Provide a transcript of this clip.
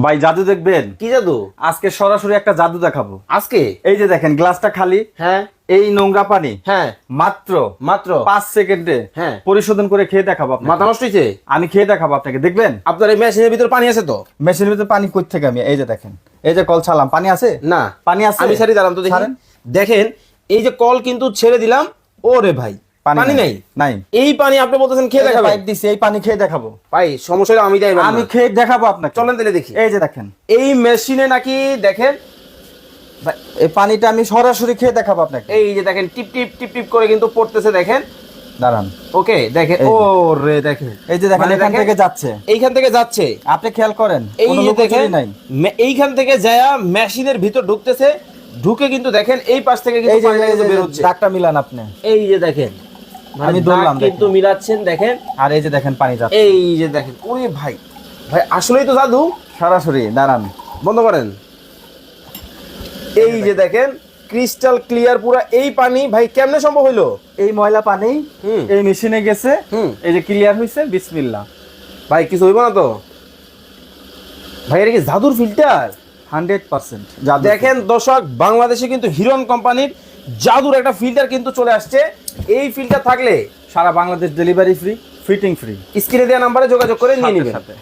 ভাই জাদু দেখবেন? কি জাদু? আজকে সরাসরি একটা জাদু দেখাবো। আজকে? এই যে দেখেন গ্লাসটা খালি, হ্যাঁ এই নোংরা পানি হ্যাঁ মাত্র মাত্র 5 সেকেন্ডে হ্যাঁ পরিশোধন করে খেয়ে দেখাবো আপনাকে। মাথা নষ্ট হয়েছে? আমি খেয়ে দেখাবো আপনাকে, দেখবেন? আপনার এই মেশিনের ভিতর পানি আছে তো? মেশিনের ভিতরে পানি কই থেকে? আমি এই যে দেখেন, এই যে কল ছাড়লাম, পানি আছে না পানি আছে? আমি ছাড়ি দাঁড়ান তো দেখি। ছাড়েন। দেখেন এই যে কল কিন্তু ছেড়ে দিলাম, ওরে ভাই পানি নাই। নাই এই পানি আপনি বলতেছেন খেয়ে দেখাবেন? পাইপ দিছি, এই পানি খেয়ে দেখাবো ভাই সমস্যা হলে আমি যাই, আমি খেয়ে দেখাবো আপনাকে। চলেন তাহলে দেখি। এই যে দেখেন এই মেশিনে নাকি দেখেন ভাই, এই পানিটা আমি সরাসরি খেয়ে দেখাবো আপনাকে। এই যে দেখেন টিপ টিপ টিপ টিপ করে কিন্তু পড়তেছে, দেখেন। দাঁড়ান, ওকে দেখেন, এই যে। ও রে দেখেন, এই যে দেখেন মানে এখান দেখেন, থেকে যাচ্ছে, এইখান থেকে যাচ্ছে, আপনি খেয়াল করেন, এই কোনো যে লুকোচুরি দেখেন নাই। এইখান থেকে যায়া মেশিনের ভিতর ঢুকতেছে, ঢুকে কিন্তু দেখেন এই পাশ থেকে কিন্তু এই যে পানিটা কিন্তু বের হচ্ছে। দাগটা মিলান আপনি, এই যে দেখেন আমি দাগ ধরলাম, কিন্তু দেখেন। মিলাচ্ছেন, দেখেন। আর এই যে দেখেন পানি যাচ্ছে এই যে দেখেন, ওরে ভাই, ভাই আসলেই তো জাদু। সরাসরি। দাঁড়ান, বন্ধ করেন। এই যে দেখেন ক্রিস্টাল ক্লিয়ার পুরো এই পানি, ভাই কেমনে সম্ভব হইলো? এই ময়লা পানি হুম। এই মেশিনে গেছে, হুম। এই যে ক্লিয়ার হইছে, বিসমিল্লাহ। ভাই কিছু হইব না তো? ভাই এটা কি জাদুর ফিল্টার? 100% জাদু। দেখেন দর্শক, বাংলাদেশে কিন্তু হিরন কোম্পানির জাদুর একটা ফিল্টার কিন্তু চলে আসছে। এই ফিল্টার থাকলে সারা Bangladesh delivery free, fitting free. স্ক্রিনে দেওয়া নাম্বারে যোগাযোগ করে নিয়ে সাথে নেবেন। সাথে।